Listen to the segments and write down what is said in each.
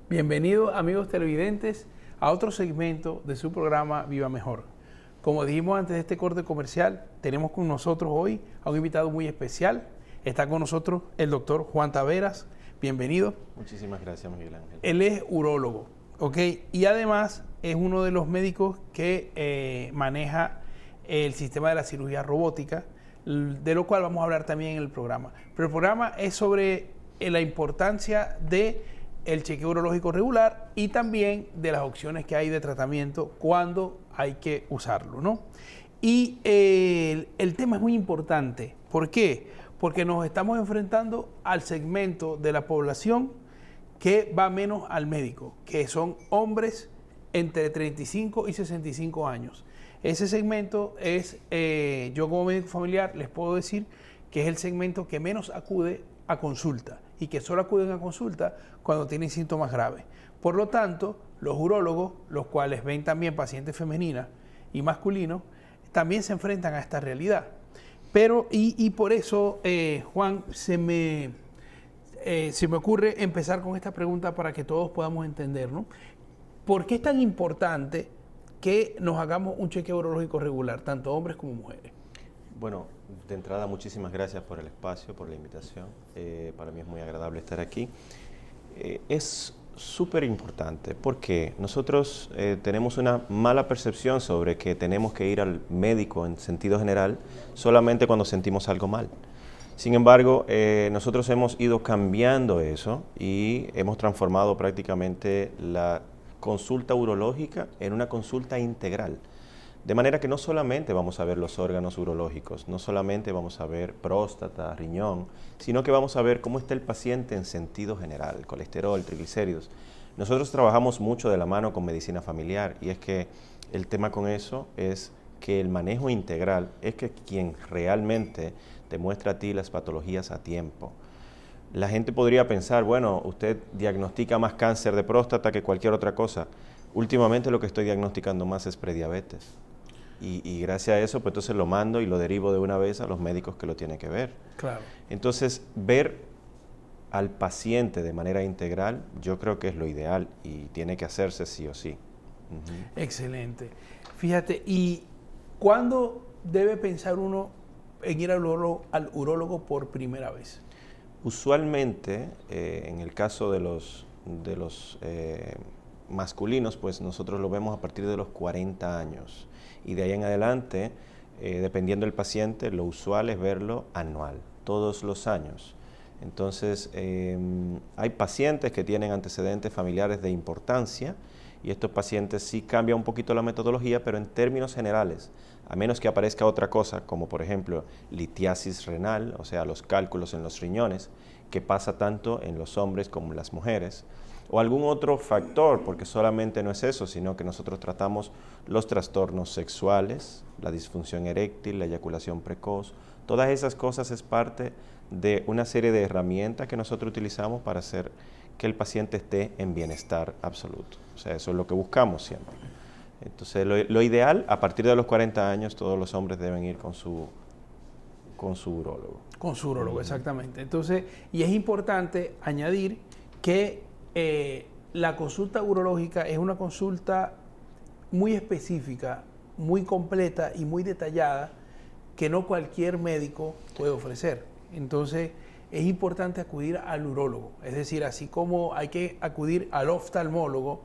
Bienvenidos, amigos televidentes, a otro segmento de su programa Viva Mejor. Como dijimos antes de este corte comercial, tenemos con nosotros hoy a un invitado muy especial. Está con nosotros el doctor Juan Taveras. Bienvenido. Muchísimas gracias, Miguel Ángel. Él es urólogo, ¿ok? Y además es uno de los médicos que maneja el sistema de la cirugía robótica, de lo cual vamos a hablar también en el programa. Pero el programa es sobre la importancia de el chequeo urológico regular y también de las opciones que hay de tratamiento cuando hay que usarlo, ¿no? Y el tema es muy importante. ¿Por qué? Porque nos estamos enfrentando al segmento de la población que va menos al médico, que son hombres entre 35 y 65 años. Ese segmento es, yo como médico familiar les puedo decir que es el segmento que menos acude a consulta y que solo acuden a consulta cuando tienen síntomas graves. Por lo tanto, los urólogos, los cuales ven también pacientes femeninas y masculinos, también se enfrentan a esta realidad. Pero, y por eso, Juan, se me ocurre empezar con esta pregunta para que todos podamos entender, ¿no? ¿Por qué es tan importante que nos hagamos un chequeo urológico regular, tanto hombres como mujeres? Bueno, de entrada, muchísimas gracias por el espacio, por la invitación. Para mí es muy agradable estar aquí. Es súper importante porque nosotros tenemos una mala percepción sobre que tenemos que ir al médico en sentido general solamente cuando sentimos algo mal. Sin embargo, nosotros hemos ido cambiando eso y hemos transformado prácticamente la consulta urológica en una consulta integral. De manera que no solamente vamos a ver los órganos urológicos, no solamente vamos a ver próstata, riñón, sino que vamos a ver cómo está el paciente en sentido general, colesterol, triglicéridos. Nosotros trabajamos mucho de la mano con medicina familiar y es que el tema con eso es que el manejo integral es que quien realmente te muestra a ti las patologías a tiempo. La gente podría pensar, bueno, usted diagnostica más cáncer de próstata que cualquier otra cosa. Últimamente lo que estoy diagnosticando más es prediabetes. Y gracias a eso, pues entonces lo mando y lo derivo de una vez a los médicos que lo tienen que ver. Claro. Entonces, ver al paciente de manera integral, yo creo que es lo ideal y tiene que hacerse sí o sí. Excelente. Fíjate, ¿y cuándo debe pensar uno en ir al urólogo por primera vez? Usualmente, en el caso de los masculinos, pues nosotros lo vemos a partir de los 40 años. Y de ahí en adelante, dependiendo del paciente, lo usual es verlo anual, todos los años. Entonces, hay pacientes que tienen antecedentes familiares de importancia y estos pacientes sí cambia un poquito la metodología, pero en términos generales, a menos que aparezca otra cosa, como por ejemplo litiasis renal, o sea, los cálculos en los riñones, que pasa tanto en los hombres como en las mujeres, o algún otro factor, porque solamente no es eso, sino que nosotros tratamos los trastornos sexuales, la disfunción eréctil, la eyaculación precoz, todas esas cosas es parte de una serie de herramientas que nosotros utilizamos para hacer que el paciente esté en bienestar absoluto. O sea, eso es lo que buscamos siempre. Entonces, lo ideal, a partir de los 40 años, todos los hombres deben ir con su urólogo. Con su urólogo, exactamente. Entonces, y es importante añadir que la consulta urológica es una consulta muy específica, muy completa y muy detallada que no cualquier médico puede ofrecer. Entonces, es importante acudir al urólogo. Es decir, así como hay que acudir al oftalmólogo,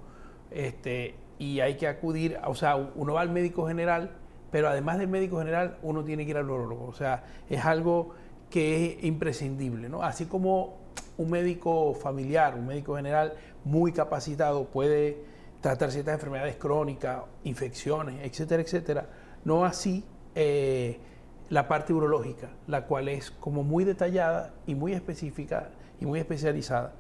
y hay que acudir, o sea, uno va al médico general, pero además del médico general, uno tiene que ir al urólogo. O sea, es algo que es imprescindible, ¿no? Así como un médico familiar, un médico general muy capacitado puede tratar ciertas enfermedades crónicas, infecciones, etcétera, etcétera. No así la parte urológica, la cual es como muy detallada y muy específica y muy especializada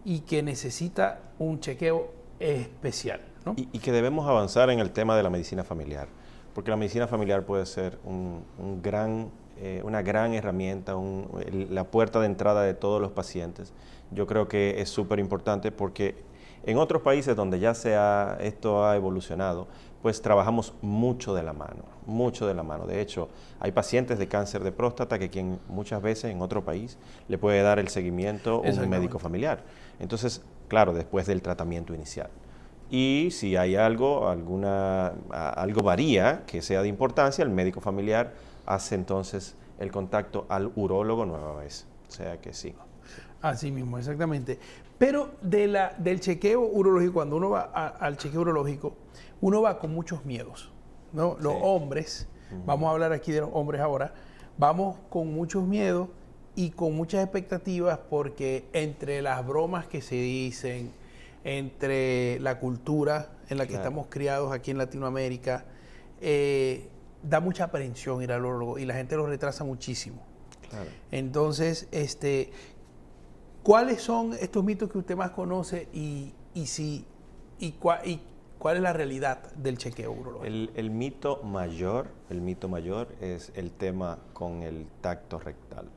y que necesita un chequeo especial, ¿no? Y que debemos avanzar en el tema de la medicina familiar, porque la medicina familiar puede ser una gran herramienta, la puerta de entrada de todos los pacientes. Yo creo que es súper importante porque En otros países donde ya esto ha evolucionado, pues trabajamos mucho de la mano, mucho de la mano. De hecho, hay pacientes de cáncer de próstata que quien muchas veces en otro país le puede dar el seguimiento un médico familiar. Entonces, claro, después del tratamiento inicial. Y si hay algo varía que sea de importancia, el médico familiar hace entonces el contacto al urólogo nueva vez. O sea que sí. Así mismo, exactamente. Pero del chequeo urológico, cuando uno va al chequeo urológico, uno va con muchos miedos, ¿no? Los hombres, vamos a hablar aquí de los hombres ahora, vamos con muchos miedos y con muchas expectativas porque entre las bromas que se dicen, entre la cultura en la que estamos criados aquí en Latinoamérica, da mucha aprensión ir al urólogo y la gente lo retrasa muchísimo. Claro. Entonces, ¿cuáles son estos mitos que usted más conoce y cuál es la realidad del chequeo urológico? El mito mayor es el tema con el tacto rectal.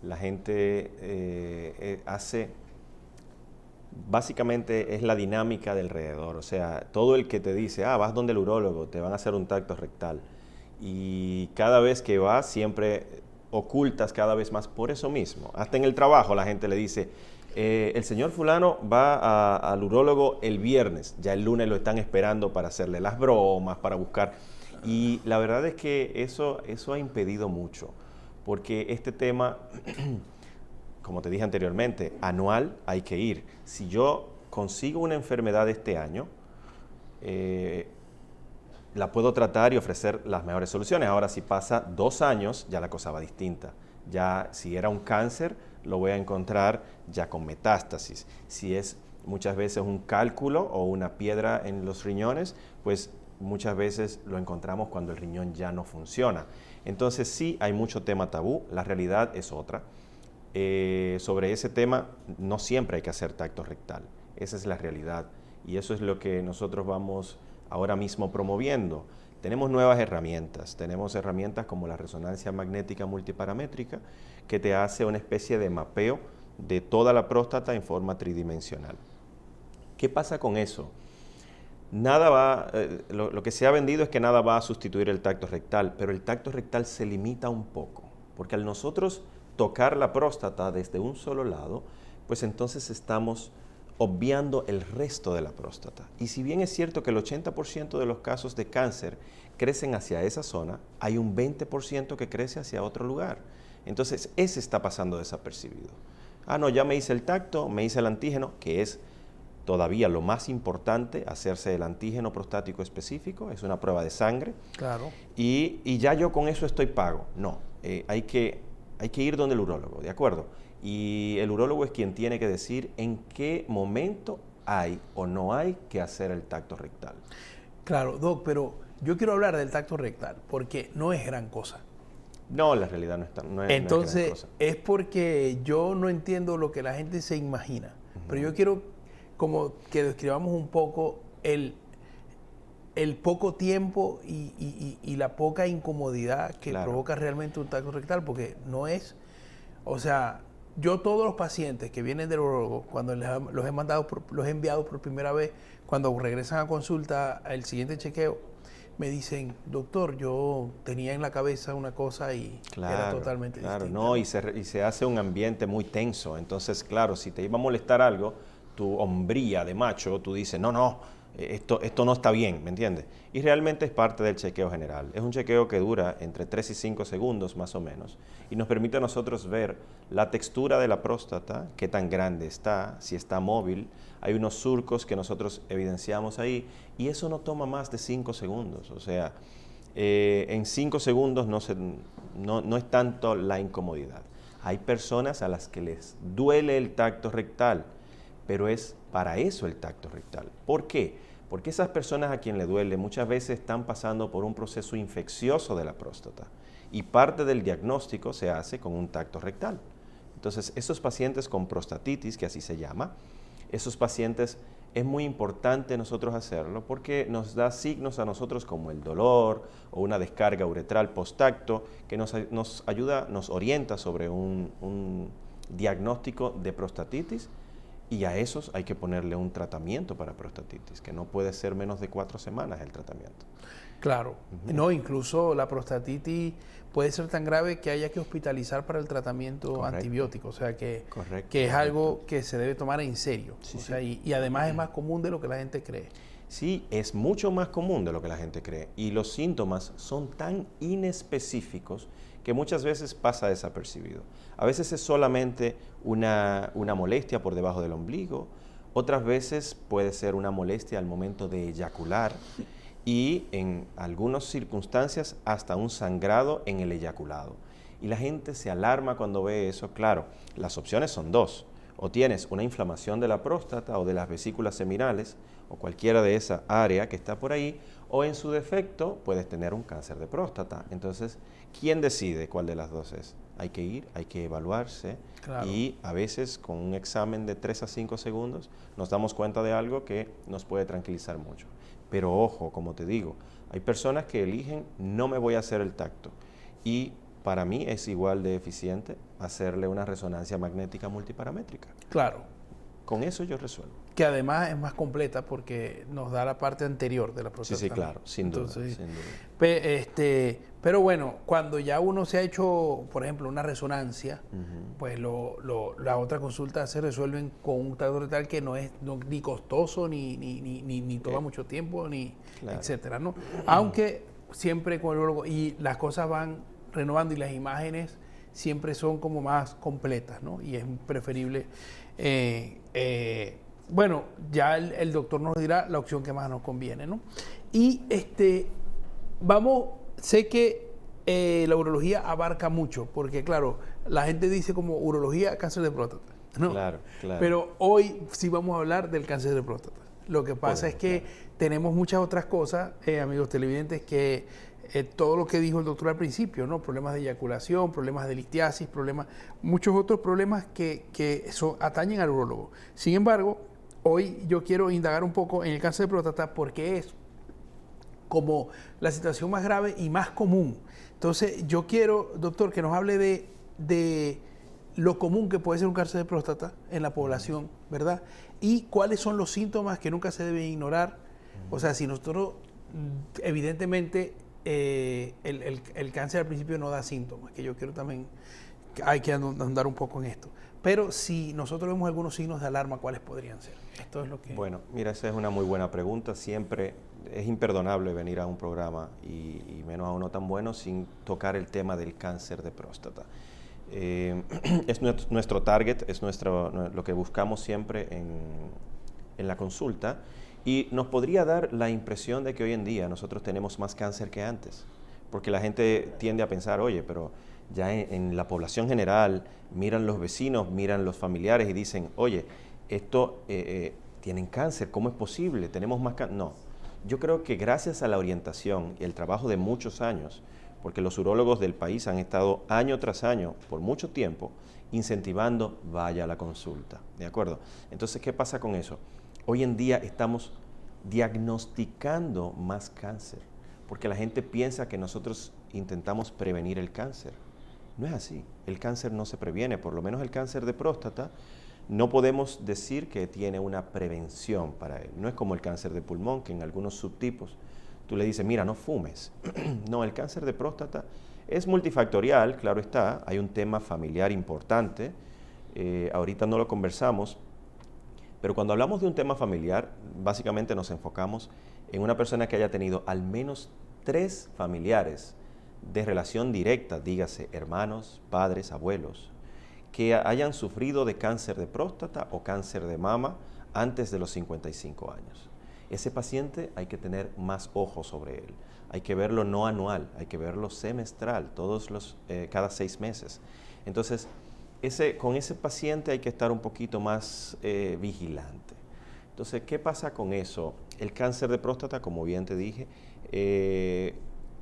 La gente básicamente es la dinámica del alrededor, o sea, todo el que te dice, vas donde el urólogo, te van a hacer un tacto rectal. Y cada vez que vas siempre ocultas cada vez más por eso mismo. Hasta en el trabajo la gente le dice, el señor fulano va al urólogo el viernes, ya el lunes lo están esperando para hacerle las bromas, para buscar. Y la verdad es que eso ha impedido mucho, porque este tema, como te dije anteriormente, anual hay que ir. Si yo consigo una enfermedad este año, la puedo tratar y ofrecer las mejores soluciones. Ahora, si pasa 2 años, ya la cosa va distinta. Ya si era un cáncer, lo voy a encontrar ya con metástasis. Si es muchas veces un cálculo o una piedra en los riñones, pues muchas veces lo encontramos cuando el riñón ya no funciona. Entonces sí hay mucho tema tabú, la realidad es otra. Sobre ese tema no siempre hay que hacer tacto rectal, esa es la realidad y eso es lo que nosotros vamos ahora mismo promoviendo. Tenemos nuevas herramientas, tenemos herramientas como la resonancia magnética multiparamétrica que te hace una especie de mapeo de toda la próstata en forma tridimensional. ¿Qué pasa con eso? Lo que se ha vendido es que nada va a sustituir el tacto rectal, pero el tacto rectal se limita un poco, porque al nosotros tocar la próstata desde un solo lado, pues entonces estamos obviando el resto de la próstata. Y si bien es cierto que el 80% de los casos de cáncer crecen hacia esa zona, hay un 20% que crece hacia otro lugar. Entonces, ese está pasando desapercibido. No, ya me hice el tacto, me hice el antígeno, que es todavía lo más importante, hacerse el antígeno prostático específico, es una prueba de sangre. Claro. Y ya yo con eso estoy pago. No, hay que ir donde el urólogo, ¿de acuerdo? Y el urólogo es quien tiene que decir en qué momento hay o no hay que hacer el tacto rectal. Claro, Doc, pero yo quiero hablar del tacto rectal porque no es gran cosa. No, la realidad no es Entonces, no es gran cosa. Es porque yo no entiendo lo que la gente se imagina. Pero yo quiero como que describamos un poco el poco tiempo y la poca incomodidad que provoca realmente un tacto rectal, porque no es, o sea, yo todos los pacientes que vienen del urólogo, cuando los he enviado por primera vez, cuando regresan a consulta al siguiente chequeo, me dicen, doctor, yo tenía en la cabeza una cosa y era totalmente distinta. No, y se hace un ambiente muy tenso. Entonces, claro, si te iba a molestar algo, tu hombría de macho, tú dices, no, esto no está bien, ¿me entiendes? Y realmente es parte del chequeo general. Es un chequeo que dura entre 3 y 5 segundos más o menos y nos permite a nosotros ver la textura de la próstata, qué tan grande está, si está móvil. Hay unos surcos que nosotros evidenciamos ahí y eso no toma más de 5 segundos. O sea, en 5 segundos no es tanto la incomodidad. Hay personas a las que les duele el tacto rectal, pero es para eso el tacto rectal. ¿Por qué? Porque esas personas a quien le duele muchas veces están pasando por un proceso infeccioso de la próstata y parte del diagnóstico se hace con un tacto rectal. Entonces, esos pacientes con prostatitis, que así se llama, esos pacientes es muy importante nosotros hacerlo porque nos da signos a nosotros como el dolor o una descarga uretral post-tacto que nos ayuda, nos orienta sobre un diagnóstico de prostatitis Y a esos hay que ponerle un tratamiento para prostatitis, que no puede ser menos de 4 semanas el tratamiento. Claro. No, incluso la prostatitis puede ser tan grave que haya que hospitalizar para el tratamiento antibiótico. O sea, que es algo que se debe tomar en serio. Sí, o sea, y además es más común de lo que la gente cree. Sí, es mucho más común de lo que la gente cree. Y los síntomas son tan inespecíficos que muchas veces pasa desapercibido. A veces es solamente una molestia por debajo del ombligo, otras veces puede ser una molestia al momento de eyacular y en algunas circunstancias hasta un sangrado en el eyaculado. Y la gente se alarma cuando ve eso. Claro, las opciones son dos. O tienes una inflamación de la próstata o de las vesículas seminales, o cualquiera de esa área que está por ahí, o en su defecto puedes tener un cáncer de próstata. Entonces, ¿quién decide cuál de las dos es? Hay que ir, hay que evaluarse, claro. Y a veces con un examen de 3 a 5 segundos nos damos cuenta de algo que nos puede tranquilizar mucho. Pero ojo, como te digo, hay personas que eligen no me voy a hacer el tacto y para mí es igual de eficiente hacerle una resonancia magnética multiparamétrica. Claro. Con eso yo resuelvo. Que además es más completa porque nos da la parte anterior de la próstata. Sí, claro, sin duda. Pero bueno, cuando ya uno se ha hecho, por ejemplo, una resonancia, pues la otra consulta se resuelven con un tacto rectal que no es ni costoso, ni toma mucho tiempo, claro. Etcétera, ¿no? Aunque siempre con el urologo, y las cosas van renovando y las imágenes siempre son como más completas, ¿no? Y es preferible. Bueno, ya el doctor nos dirá la opción que más nos conviene, ¿no? Y sé que la urología abarca mucho, porque claro, la gente dice como urología, cáncer de próstata, ¿no? Claro. Pero hoy sí vamos a hablar del cáncer de próstata. Lo que pasa es que tenemos muchas otras cosas, amigos televidentes, que todo lo que dijo el doctor al principio, ¿no? Problemas de eyaculación, problemas de listiasis, muchos otros problemas que atañen al urólogo. Sin embargo, hoy yo quiero indagar un poco en el cáncer de próstata porque es como la situación más grave y más común. Entonces, yo quiero, doctor, que nos hable de lo común que puede ser un cáncer de próstata en la población, ¿verdad? Y cuáles son los síntomas que nunca se deben ignorar. O sea, si nosotros, evidentemente, el cáncer al principio no da síntomas, que yo quiero también, hay que andar un poco en esto. Pero si nosotros vemos algunos signos de alarma, ¿cuáles podrían ser? Esto es lo que... Bueno, mira, esa es una muy buena pregunta. Siempre es imperdonable venir a un programa, y menos a uno tan bueno, sin tocar el tema del cáncer de próstata. Es nuestro target, es lo que buscamos siempre en la consulta, y nos podría dar la impresión de que hoy en día nosotros tenemos más cáncer que antes, porque la gente tiende a pensar, oye, pero ya en la población general miran los vecinos, miran los familiares y dicen, oye, tienen cáncer, ¿cómo es posible? Tenemos más cáncer. No, yo creo que gracias a la orientación y el trabajo de muchos años, porque los urólogos del país han estado año tras año, por mucho tiempo, incentivando, vaya a la consulta, ¿de acuerdo? Entonces, ¿qué pasa con eso? Hoy en día estamos diagnosticando más cáncer, porque la gente piensa que nosotros intentamos prevenir el cáncer. No es así, el cáncer no se previene, por lo menos el cáncer de próstata, no podemos decir que tiene una prevención para él. No es como el cáncer de pulmón, que en algunos subtipos tú le dices, mira, no fumes. No, el cáncer de próstata es multifactorial, claro está, hay un tema familiar importante, ahorita no lo conversamos, pero cuando hablamos de un tema familiar, básicamente nos enfocamos en una persona que haya tenido al menos 3 familiares de relación directa, dígase hermanos, padres, abuelos, que hayan sufrido de cáncer de próstata o cáncer de mama antes de los 55 años. Ese paciente hay que tener más ojo sobre él. Hay que verlo no anual, hay que verlo semestral, cada 6 meses. Entonces, con ese paciente hay que estar un poquito más vigilante. Entonces, ¿qué pasa con eso? El cáncer de próstata, como bien te dije,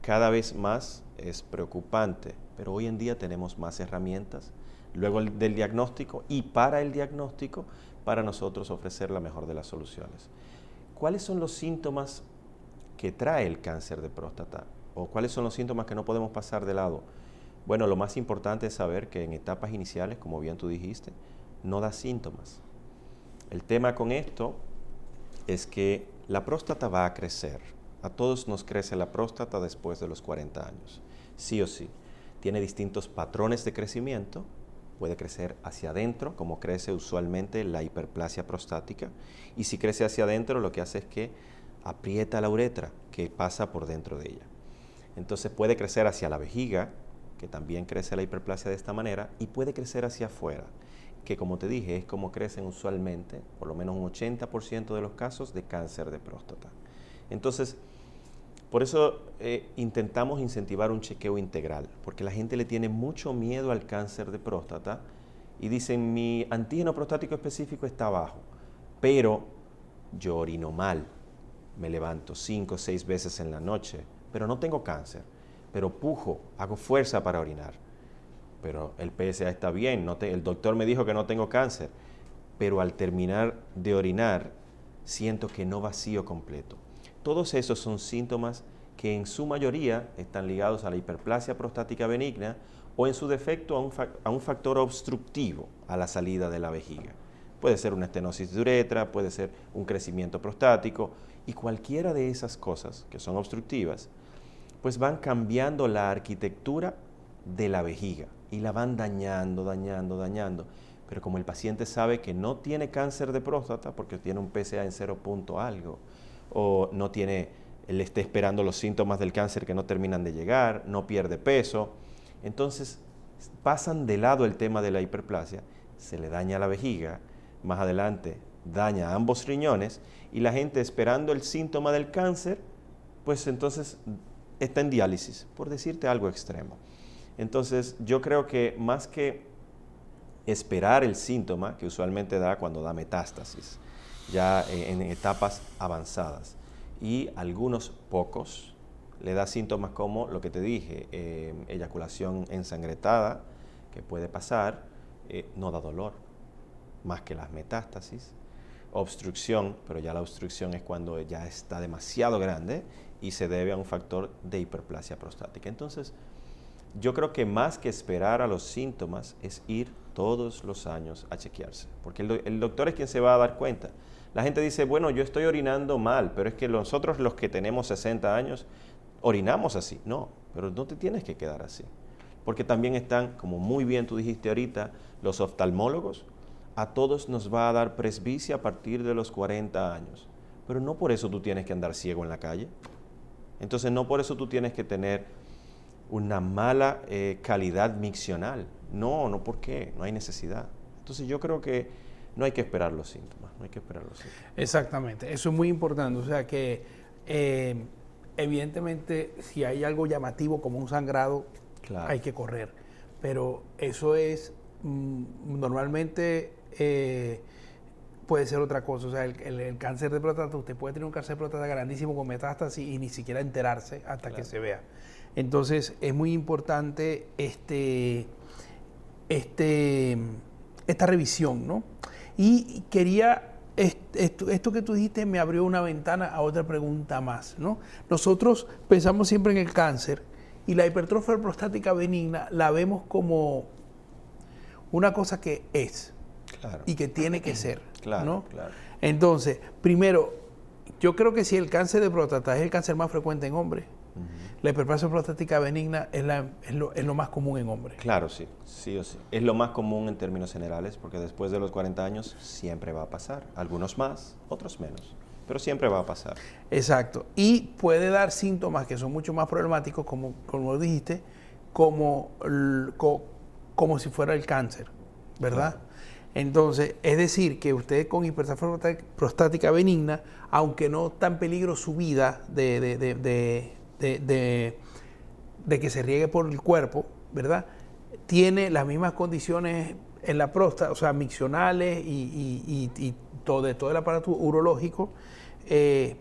cada vez más es preocupante, pero hoy en día tenemos más herramientas luego del diagnóstico y para el diagnóstico para nosotros ofrecer la mejor de las soluciones. ¿Cuáles son los síntomas que trae el cáncer de próstata? ¿O cuáles son los síntomas que no podemos pasar de lado? Bueno, lo más importante es saber que en etapas iniciales, como bien tú dijiste, no da síntomas. El tema con esto es que la próstata va a crecer. A todos nos crece la próstata después de los 40 años, sí o sí. Tiene distintos patrones de crecimiento. Puede crecer hacia adentro, como crece usualmente la hiperplasia prostática. Y si crece hacia adentro, lo que hace es que aprieta la uretra, que pasa por dentro de ella. Entonces puede crecer hacia la vejiga, que también crece la hiperplasia de esta manera, y puede crecer hacia afuera, que como te dije, es como crecen usualmente, por lo menos un 80% de los casos de cáncer de próstata. Entonces, por eso intentamos incentivar un chequeo integral, porque la gente le tiene mucho miedo al cáncer de próstata y dicen, mi antígeno prostático específico está bajo, pero yo orino mal, me levanto 5 o 6 veces en la noche, pero no tengo cáncer, pero pujo, hago fuerza para orinar, pero el PSA está bien, el doctor me dijo que no tengo cáncer, pero al terminar de orinar siento que no vacío completo. Todos esos son síntomas que en su mayoría están ligados a la hiperplasia prostática benigna o en su defecto a un factor obstructivo a la salida de la vejiga. Puede ser una estenosis de uretra, puede ser un crecimiento prostático y cualquiera de esas cosas que son obstructivas, pues van cambiando la arquitectura de la vejiga y la van dañando. Pero como el paciente sabe que no tiene cáncer de próstata porque tiene un PSA en 0 punto algo, o no tiene, él está esperando los síntomas del cáncer que no terminan de llegar, no pierde peso, entonces pasan de lado el tema de la hiperplasia, se le daña la vejiga, más adelante daña ambos riñones y la gente esperando el síntoma del cáncer, pues entonces está en diálisis, por decirte algo extremo. Entonces yo creo que más que esperar el síntoma, que usualmente da cuando da metástasis, ya en etapas avanzadas, y algunos pocos le da síntomas como lo que te dije, eyaculación ensangrentada, que puede pasar, no da dolor, más que las metástasis, obstrucción, pero ya la obstrucción es cuando ya está demasiado grande y se debe a un factor de hiperplasia prostática. Entonces, yo creo que más que esperar a los síntomas es ir todos los años a chequearse, porque el doctor es quien se va a dar cuenta. La gente dice, bueno, yo estoy orinando mal, pero es que nosotros los que tenemos 60 años orinamos así. No, pero no te tienes que quedar así, porque también están, como muy bien tú dijiste ahorita, los oftalmólogos. A todos nos va a dar presbicia a partir de los 40 años, pero no por eso tú tienes que andar ciego en la calle. Entonces no por eso tú tienes que tener una mala calidad miccional. No, ¿por qué? No hay necesidad. Entonces yo creo que no hay que esperar los síntomas, Exactamente, eso es muy importante. O sea que evidentemente si hay algo llamativo como un sangrado, claro, hay que correr. Pero eso es normalmente puede ser otra cosa. O sea, el cáncer de próstata, usted puede tener un cáncer de próstata grandísimo con metástasis y ni siquiera enterarse hasta que se vea. Entonces es muy importante esta revisión, ¿no? Y quería, esto que tú dijiste me abrió una ventana a otra pregunta más, ¿no? Nosotros pensamos siempre en el cáncer y la hipertrofia prostática benigna la vemos como una cosa que es, claro, y que tiene que ser, claro, ¿no? Claro. Entonces, primero, yo creo que si el cáncer de próstata es el cáncer más frecuente en hombres, la hiperplasia prostática benigna es lo más común en hombres. Claro, sí o sí. Es lo más común en términos generales, porque después de los 40 años siempre va a pasar. Algunos más, otros menos, pero siempre va a pasar. Exacto. Y puede dar síntomas que son mucho más problemáticos, como lo dijiste, como si fuera el cáncer, ¿verdad? Claro. Entonces, es decir, que usted con hipertrofia prostática benigna, aunque no está en peligro su vida de que se riegue por el cuerpo, ¿verdad? Tiene las mismas condiciones en la próstata, o sea, miccionales y todo el aparato urológico, que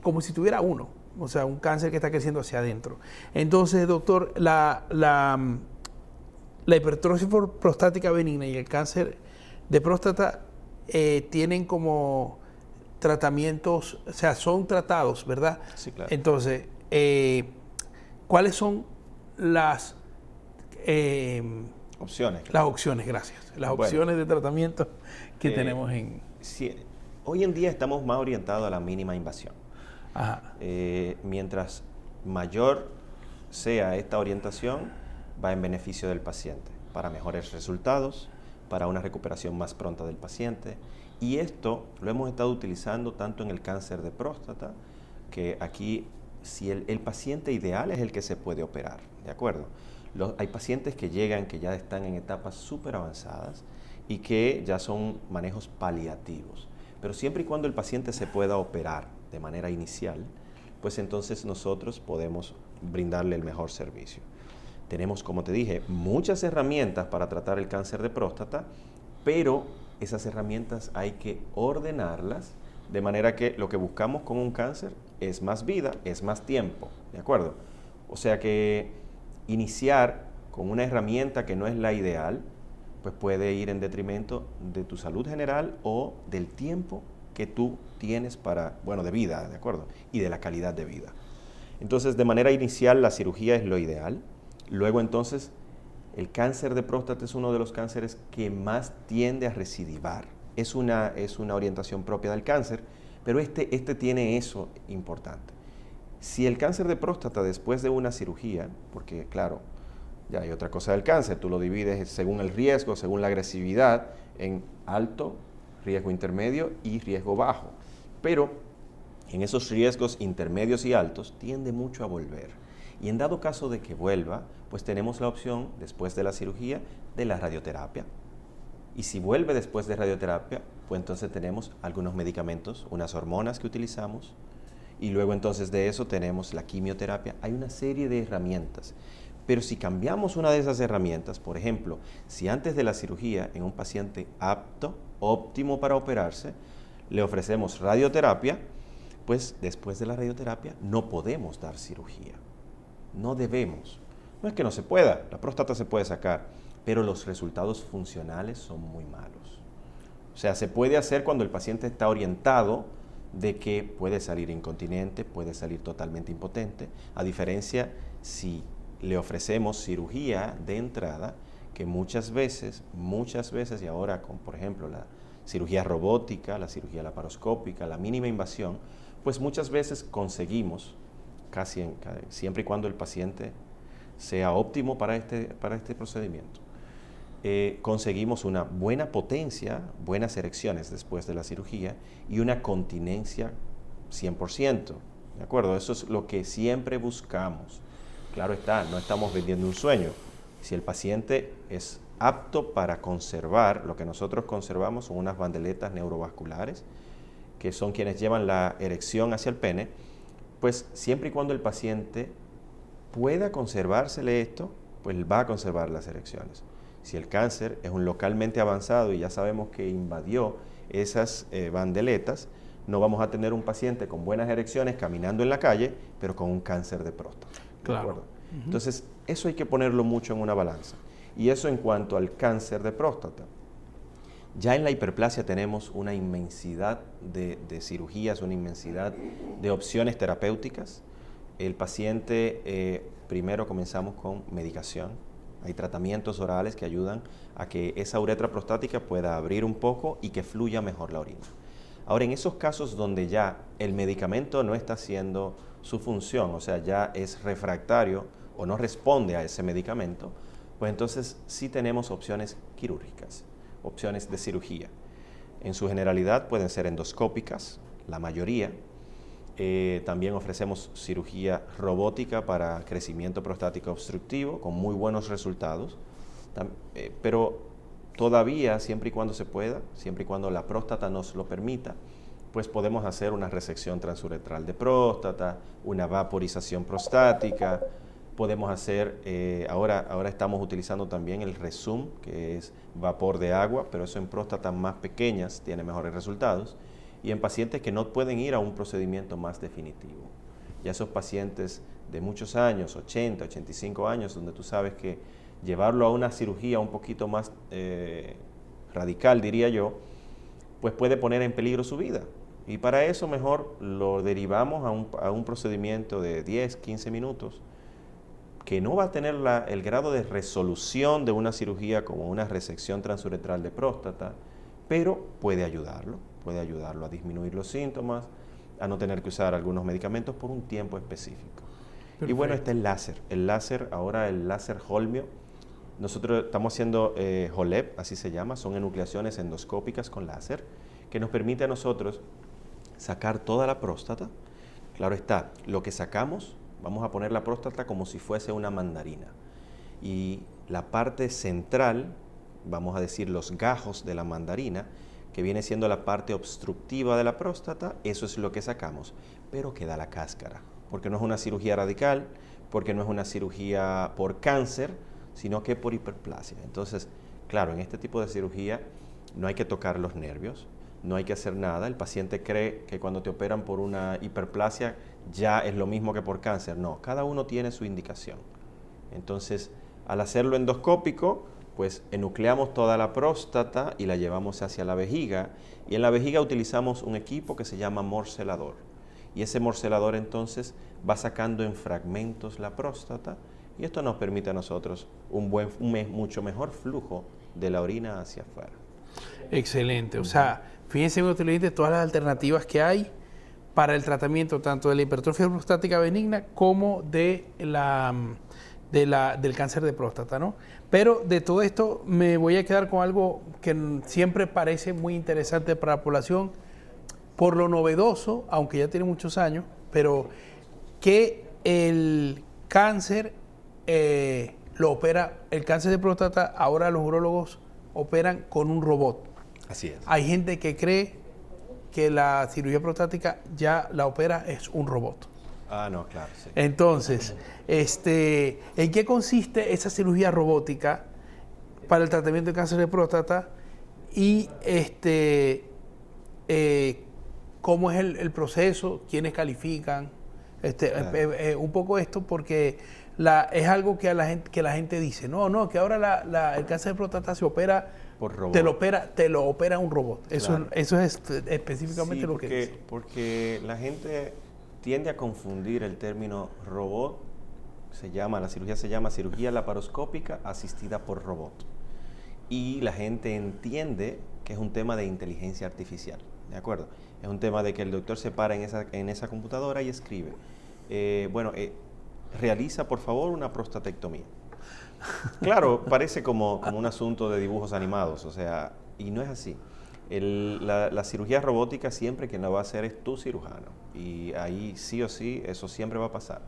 como si tuviera uno, o sea, un cáncer que está creciendo hacia adentro. Entonces, doctor, la hipertrofia prostática benigna y el cáncer de próstata tienen como tratamientos, o sea, son tratados, ¿verdad? Sí, claro. Entonces, ¿cuáles son las opciones? Las opciones, gracias. Las opciones de tratamiento que tenemos en... Hoy en día estamos más orientados a la mínima invasión. Ajá. Mientras mayor sea esta orientación, va en beneficio del paciente, para mejores resultados, para una recuperación más pronta del paciente. Y esto lo hemos estado utilizando tanto en el cáncer de próstata, que aquí si el paciente ideal es el que se puede operar, ¿de acuerdo? Hay pacientes que llegan, que ya están en etapas súper avanzadas y que ya son manejos paliativos. Pero siempre y cuando el paciente se pueda operar de manera inicial, pues entonces nosotros podemos brindarle el mejor servicio. Tenemos, como te dije, muchas herramientas para tratar el cáncer de próstata, pero esas herramientas hay que ordenarlas de manera que lo que buscamos con un cáncer es más vida, es más tiempo, ¿de acuerdo? O sea que iniciar con una herramienta que no es la ideal, pues puede ir en detrimento de tu salud general o del tiempo que tú tienes de vida, ¿de acuerdo? Y de la calidad de vida. Entonces, de manera inicial, la cirugía es lo ideal. Luego, entonces, el cáncer de próstata es uno de los cánceres que más tiende a recidivar. Es una orientación propia del cáncer, pero este tiene eso importante. Si el cáncer de próstata después de una cirugía, porque claro, ya hay otra cosa del cáncer, tú lo divides según el riesgo, según la agresividad, en alto, riesgo intermedio y riesgo bajo. Pero en esos riesgos intermedios y altos tiende mucho a volver. Y en dado caso de que vuelva, pues tenemos la opción, después de la cirugía, de la radioterapia. Y si vuelve después de radioterapia, pues entonces tenemos algunos medicamentos, unas hormonas que utilizamos, y luego entonces de eso tenemos la quimioterapia. Hay una serie de herramientas. Pero si cambiamos una de esas herramientas, por ejemplo, si antes de la cirugía en un paciente apto, óptimo para operarse, le ofrecemos radioterapia, pues después de la radioterapia no podemos dar cirugía. No debemos. No es que no se pueda, la próstata se puede sacar, pero los resultados funcionales son muy malos. O sea, se puede hacer cuando el paciente está orientado de que puede salir incontinente, puede salir totalmente impotente, a diferencia si le ofrecemos cirugía de entrada, que muchas veces, y ahora con, por ejemplo, la cirugía robótica, la cirugía laparoscópica, la mínima invasión, pues muchas veces conseguimos, siempre y cuando el paciente sea óptimo para este procedimiento, conseguimos una buena potencia, buenas erecciones después de la cirugía y una continencia 100%, ¿de acuerdo? Eso es lo que siempre buscamos. Claro está, no estamos vendiendo un sueño. Si el paciente es apto para conservar, lo que nosotros conservamos son unas bandeletas neurovasculares, que son quienes llevan la erección hacia el pene, pues siempre y cuando el paciente pueda conservársele esto, pues va a conservar las erecciones. Si el cáncer es un localmente avanzado y ya sabemos que invadió esas bandeletas, no vamos a tener un paciente con buenas erecciones caminando en la calle, pero con un cáncer de próstata. Claro. Entonces, eso hay que ponerlo mucho en una balanza. Y eso en cuanto al cáncer de próstata. Ya en la hiperplasia tenemos una inmensidad de cirugías, una inmensidad de opciones terapéuticas. El paciente, primero comenzamos con medicación. Hay tratamientos orales que ayudan a que esa uretra prostática pueda abrir un poco y que fluya mejor la orina. Ahora, en esos casos donde ya el medicamento no está haciendo su función, o sea, ya es refractario o no responde a ese medicamento, pues entonces sí tenemos opciones quirúrgicas, opciones de cirugía. En su generalidad pueden ser endoscópicas, la mayoría. También ofrecemos cirugía robótica para crecimiento prostático obstructivo con muy buenos resultados, pero todavía, siempre y cuando se pueda, siempre y cuando la próstata nos lo permita, pues podemos hacer una resección transuretral de próstata, una vaporización prostática, podemos hacer, ahora estamos utilizando también el Rezum, que es vapor de agua, pero eso en próstatas más pequeñas tiene mejores resultados, y en pacientes que no pueden ir a un procedimiento más definitivo. Ya esos pacientes de muchos años, 80, 85 años, donde tú sabes que llevarlo a una cirugía un poquito más radical, diría yo, pues puede poner en peligro su vida. Y para eso mejor lo derivamos a un procedimiento de 10, 15 minutos, que no va a tener el grado de resolución de una cirugía como una resección transuretral de próstata, pero puede ayudarlo. puede ayudarlo a disminuir los síntomas, a no tener que usar algunos medicamentos por un tiempo específico. Perfecto. Y bueno, está el láser, ahora el láser Holmio. Nosotros estamos haciendo HOLEP, así se llama, son enucleaciones endoscópicas con láser, que nos permite a nosotros sacar toda la próstata. Claro está, lo que sacamos, vamos a poner la próstata como si fuese una mandarina. Y la parte central, vamos a decir los gajos de la mandarina, que viene siendo la parte obstructiva de la próstata, eso es lo que sacamos, pero queda la cáscara, porque no es una cirugía radical, porque no es una cirugía por cáncer, sino que por hiperplasia. Entonces, claro, en este tipo de cirugía no hay que tocar los nervios, no hay que hacer nada. El paciente cree que cuando te operan por una hiperplasia ya es lo mismo que por cáncer. No, cada uno tiene su indicación. Entonces, al hacerlo endoscópico, pues enucleamos toda la próstata y la llevamos hacia la vejiga. Y en la vejiga utilizamos un equipo que se llama morcelador. Y ese morcelador entonces va sacando en fragmentos la próstata. Y esto nos permite a nosotros un mucho mejor flujo de la orina hacia afuera. Excelente. O sea, fíjense, de todas las alternativas que hay para el tratamiento tanto de la hipertrofia prostática benigna como de del cáncer de próstata, ¿no? Pero de todo esto me voy a quedar con algo que siempre parece muy interesante para la población, por lo novedoso, aunque ya tiene muchos años, pero que el cáncer lo opera, el cáncer de próstata, ahora los urólogos operan con un robot. Así es. Hay gente que cree que la cirugía prostática ya la opera es un robot. Ah, no, claro, sí. Entonces, ¿en qué consiste esa cirugía robótica para el tratamiento de cáncer de próstata? Y ¿cómo es el proceso? ¿Quiénes califican? Claro. Un poco esto porque es algo que la gente dice, no, que ahora el cáncer de próstata se opera, por robot. te lo opera un robot. Claro. Eso es específicamente Sí, lo que dice. porque la gente tiende a confundir el término robot. La cirugía se llama cirugía laparoscópica asistida por robot. Y la gente entiende que es un tema de inteligencia artificial, ¿de acuerdo? Es un tema de que el doctor se para en esa computadora y escribe, realiza por favor una prostatectomía. Claro, parece como un asunto de dibujos animados, o sea, y no es así. La cirugía robótica siempre quien la va a hacer es tu cirujano, y ahí sí o sí eso siempre va a pasar.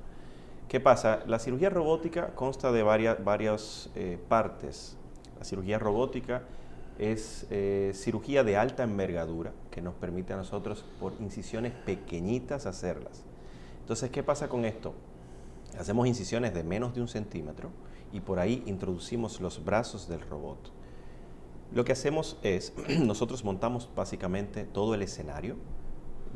¿Qué pasa? La cirugía robótica consta de varias partes. La cirugía robótica es cirugía de alta envergadura, que nos permite a nosotros por incisiones pequeñitas hacerlas. Entonces, ¿qué pasa con esto? Hacemos incisiones de menos de 1 centímetro y por ahí introducimos los brazos del robot. Lo que hacemos es, nosotros montamos básicamente todo el escenario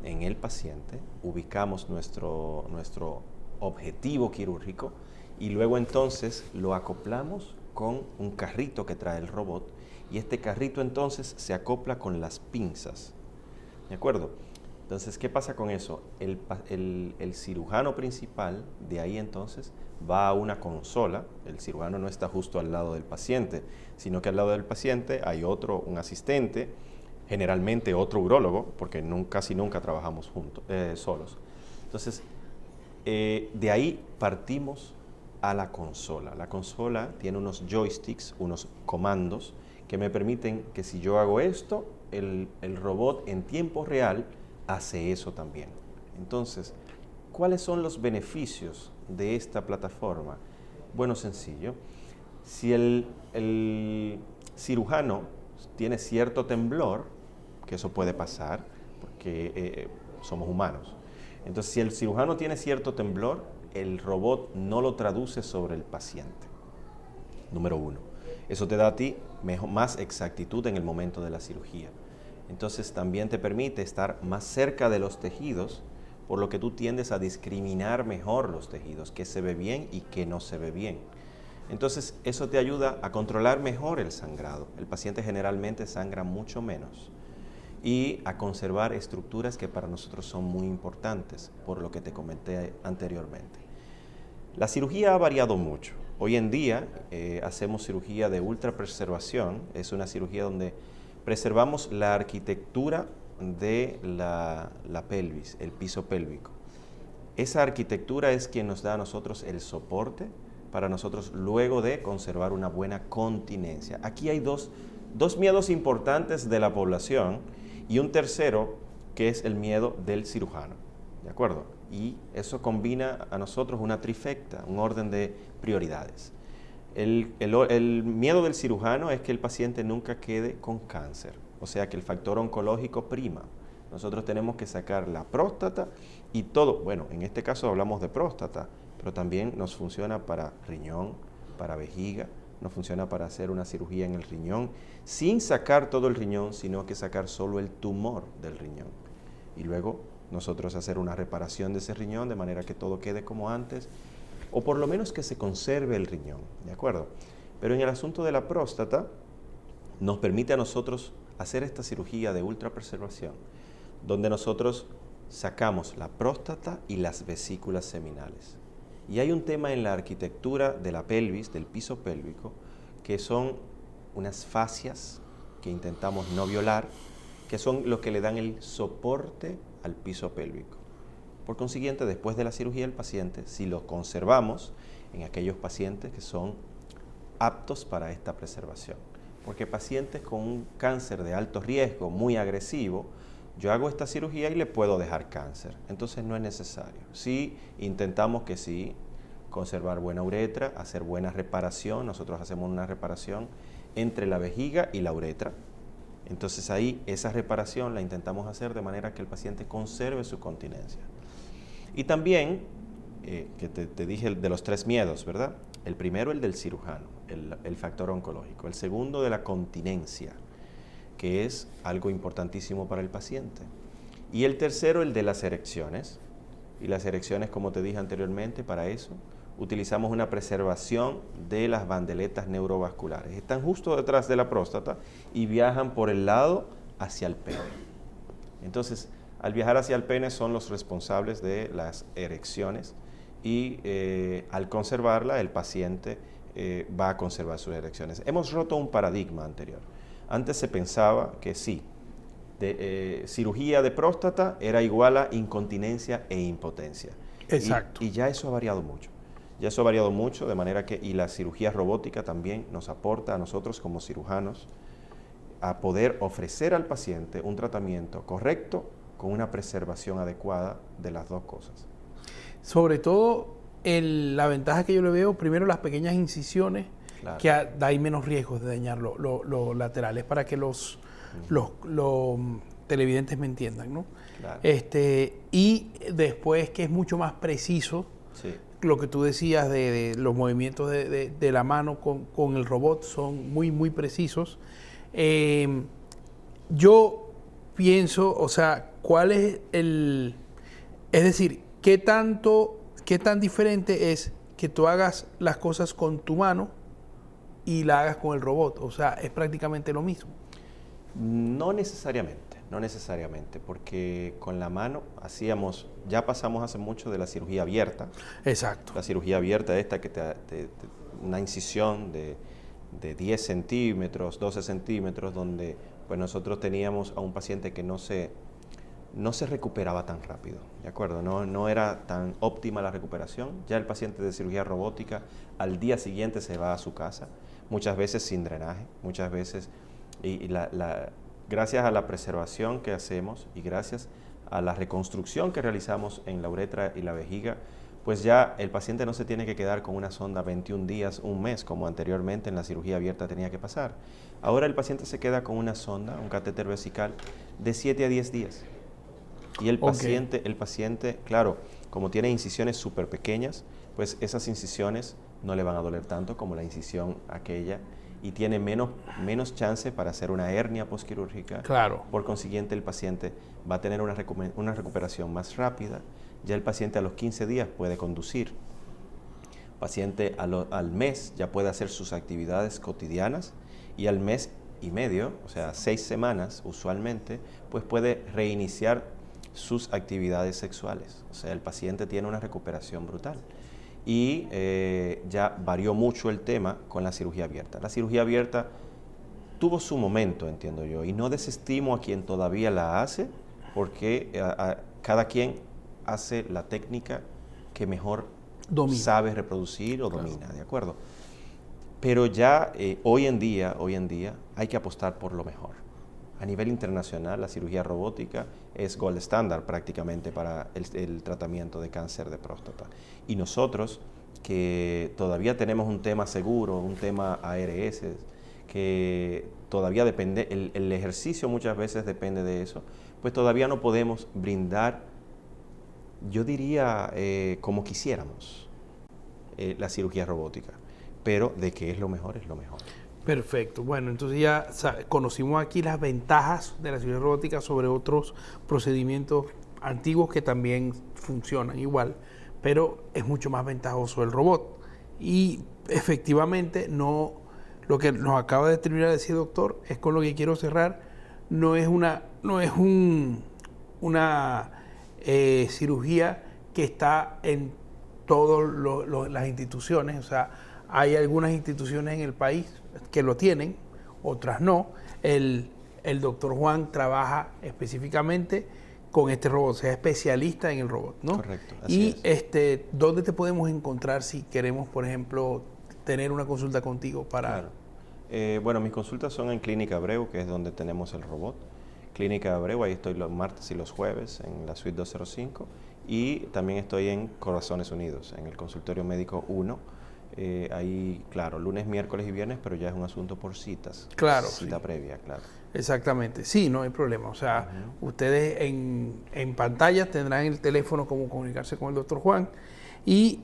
en el paciente, ubicamos nuestro objetivo quirúrgico y luego entonces lo acoplamos con un carrito que trae el robot y este carrito entonces se acopla con las pinzas, ¿de acuerdo? Entonces, ¿qué pasa con eso? El cirujano principal de ahí entonces va a una consola. El cirujano no está justo al lado del paciente, sino que al lado del paciente hay un asistente, generalmente otro urólogo, porque casi nunca trabajamos solos. Entonces, de ahí partimos a la consola. La consola tiene unos joysticks, unos comandos, que me permiten que si yo hago esto, el robot en tiempo real hace eso también. Entonces, ¿cuáles son los beneficios de esta plataforma? Bueno, sencillo. Si el cirujano tiene cierto temblor, que eso puede pasar, porque somos humanos. Entonces, si el cirujano tiene cierto temblor, el robot no lo traduce sobre el paciente. Número 1. Eso te da a ti más exactitud en el momento de la cirugía. Entonces también te permite estar más cerca de los tejidos, por lo que tú tiendes a discriminar mejor los tejidos, qué se ve bien y qué no se ve bien. Entonces eso te ayuda a controlar mejor el sangrado. El paciente generalmente sangra mucho menos y a conservar estructuras que para nosotros son muy importantes, por lo que te comenté anteriormente. La cirugía ha variado mucho. Hoy en día hacemos cirugía de ultrapreservación, es una cirugía donde preservamos la arquitectura de la pelvis, el piso pélvico. Esa arquitectura es quien nos da a nosotros el soporte para nosotros luego de conservar una buena continencia. Aquí hay dos miedos importantes de la población y un tercero que es el miedo del cirujano, ¿de acuerdo? Y eso combina a nosotros una trifecta, un orden de prioridades. El miedo del cirujano es que el paciente nunca quede con cáncer, o sea que el factor oncológico prima. Nosotros tenemos que sacar la próstata y todo, bueno, en este caso hablamos de próstata, pero también nos funciona para riñón, para vejiga, nos funciona para hacer una cirugía en el riñón, sin sacar todo el riñón, sino que sacar solo el tumor del riñón. Y luego nosotros hacer una reparación de ese riñón de manera que todo quede como antes, o por lo menos que se conserve el riñón, ¿de acuerdo? Pero en el asunto de la próstata, nos permite a nosotros hacer esta cirugía de ultrapreservación, donde nosotros sacamos la próstata y las vesículas seminales. Y hay un tema en la arquitectura de la pelvis, del piso pélvico, que son unas fascias que intentamos no violar, que son los que le dan el soporte al piso pélvico. Por consiguiente, después de la cirugía del paciente, si lo conservamos en aquellos pacientes que son aptos para esta preservación. Porque pacientes con un cáncer de alto riesgo, muy agresivo, yo hago esta cirugía y le puedo dejar cáncer. Entonces no es necesario. Sí, intentamos que sí, conservar buena uretra, hacer buena reparación. Nosotros hacemos una reparación entre la vejiga y la uretra. Entonces ahí esa reparación la intentamos hacer de manera que el paciente conserve su continencia. Y también, que te dije de los 3 miedos, ¿verdad? El primero, el del cirujano, el factor oncológico. El segundo, de la continencia, que es algo importantísimo para el paciente. Y el tercero, el de las erecciones. Y las erecciones, como te dije anteriormente, para eso utilizamos una preservación de las bandeletas neurovasculares. Están justo detrás de la próstata y viajan por el lado hacia el pene. Entonces, al viajar hacia el pene son los responsables de las erecciones y al conservarla, el paciente va a conservar sus erecciones. Hemos roto un paradigma anterior. Antes se pensaba que sí, cirugía de próstata era igual a incontinencia e impotencia. Exacto. Y ya eso ha variado mucho. Ya eso ha variado mucho, de manera que, y la cirugía robótica también nos aporta a nosotros como cirujanos a poder ofrecer al paciente un tratamiento correcto con una preservación adecuada de las dos cosas. Sobre todo, la ventaja que yo le veo, primero las pequeñas incisiones, Claro. que hay menos riesgos de dañar los laterales, para que los televidentes me entiendan, ¿no? Claro. Y después que es mucho más preciso, Sí. lo que tú decías de los movimientos de la mano con el robot son muy, muy precisos. Yo pienso, o sea, ¿cuál es es decir, qué tan diferente es que tú hagas las cosas con tu mano y la hagas con el robot? O sea, es prácticamente lo mismo. No necesariamente, porque con la mano ya pasamos hace mucho de la cirugía abierta. Exacto. La cirugía abierta esta que una incisión de 10 centímetros, 12 centímetros, donde pues nosotros teníamos a un paciente que no se recuperaba tan rápido, ¿de acuerdo? No era tan óptima la recuperación. Ya el paciente de cirugía robótica al día siguiente se va a su casa, muchas veces sin drenaje, muchas veces, gracias a la preservación que hacemos y gracias a la reconstrucción que realizamos en la uretra y la vejiga, pues ya el paciente no se tiene que quedar con una sonda 21 días, un mes, como anteriormente en la cirugía abierta tenía que pasar. Ahora el paciente se queda con una sonda, un catéter vesical, de 7 a 10 días. Y el paciente, claro, como tiene incisiones súper pequeñas, pues esas incisiones no le van a doler tanto como la incisión aquella y tiene menos chance para hacer una hernia posquirúrgica. Claro. Por consiguiente, el paciente va a tener una recuperación más rápida. Ya el paciente a los 15 días puede conducir. El paciente al mes ya puede hacer sus actividades cotidianas y al mes y medio, o sea, 6 semanas usualmente, pues puede reiniciar sus actividades sexuales. O sea, el paciente tiene una recuperación brutal. Y ya varió mucho el tema con la cirugía abierta. La cirugía abierta tuvo su momento, entiendo yo, y no desestimo a quien todavía la hace, porque cada quien hace la técnica que mejor sabe reproducir o domina, ¿de acuerdo? Pero ya hoy en día hay que apostar por lo mejor. A nivel internacional, la cirugía robótica es gold estándar prácticamente para el tratamiento de cáncer de próstata. Y nosotros, que todavía tenemos un tema seguro, un tema ARS, que todavía depende, el ejercicio muchas veces depende de eso, pues todavía no podemos brindar, yo diría, como quisiéramos, la cirugía robótica. Pero de que es lo mejor, es lo mejor. Perfecto. Bueno, entonces ya conocimos aquí las ventajas de la cirugía robótica sobre otros procedimientos antiguos que también funcionan igual, pero es mucho más ventajoso el robot. Y efectivamente, no, lo que nos acaba de terminar de decir, doctor, es con lo que quiero cerrar. No es una cirugía que está en todas las instituciones, o sea, hay algunas instituciones en el país que lo tienen, otras no. El doctor Juan trabaja específicamente con este robot, o sea, especialista en el robot, ¿no? Correcto, así es. ¿Dónde te podemos encontrar si queremos, por ejemplo, tener una consulta contigo para...? Claro. Bueno, mis consultas son en Clínica Abreu, que es donde tenemos el robot. Clínica Abreu, ahí estoy los martes y los jueves en la suite 205. Y también estoy en Corazones Unidos, en el consultorio médico 1. Ahí, claro, lunes, miércoles y viernes, pero ya es un asunto por citas. Claro. Cita previa, claro. Exactamente, sí, no hay problema. O sea, ustedes en pantalla tendrán el teléfono como comunicarse con el doctor Juan y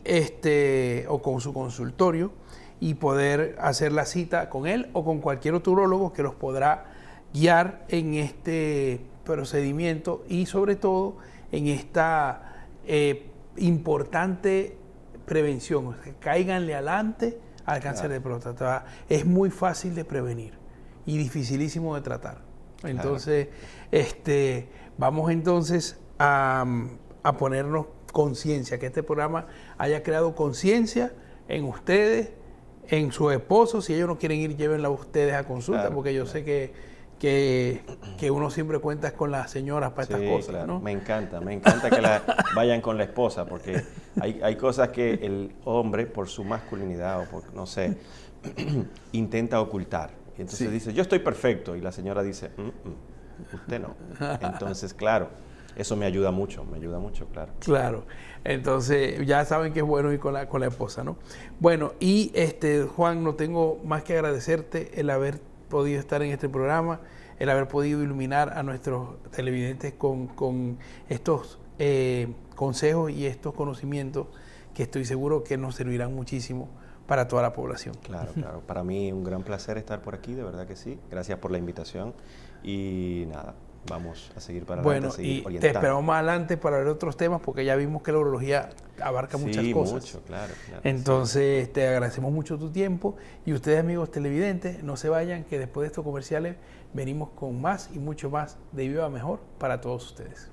o con su consultorio y poder hacer la cita con él o con cualquier otro urólogo que los podrá guiar en este procedimiento y sobre todo en esta importante prevención, o sea, cáiganle adelante al cáncer de próstata. Es muy fácil de prevenir y dificilísimo de tratar. Entonces, vamos entonces a ponernos conciencia, que este programa haya creado conciencia en ustedes, en su esposo. Si ellos no quieren ir, llévenla a ustedes a consulta, porque yo sé que uno siempre cuenta con las señoras para estas cosas, claro. ¿no? Me encanta que vayan con la esposa, porque hay cosas que el hombre, por su masculinidad o por, no sé, intenta ocultar. Y entonces dice, yo estoy perfecto, y la señora dice, usted no. Entonces, claro, eso me ayuda mucho, claro. Claro, entonces ya saben que es bueno ir con la esposa, ¿no? Bueno, y Juan, no tengo más que agradecerte el haber podido estar en este programa, el haber podido iluminar a nuestros televidentes con estos consejos y estos conocimientos que estoy seguro que nos servirán muchísimo para toda la población. Claro, claro. Para mí un gran placer estar por aquí, de verdad que sí. Gracias por la invitación y nada, vamos a seguir para adelante, a seguir y orientando. te esperamos más adelante para ver otros temas porque ya vimos que la urología abarca muchas cosas. Mucho, claro. Entonces, te agradecemos mucho tu tiempo y ustedes, amigos televidentes, no se vayan, que después de estos comerciales venimos con más y mucho más de Viva Mejor para todos ustedes.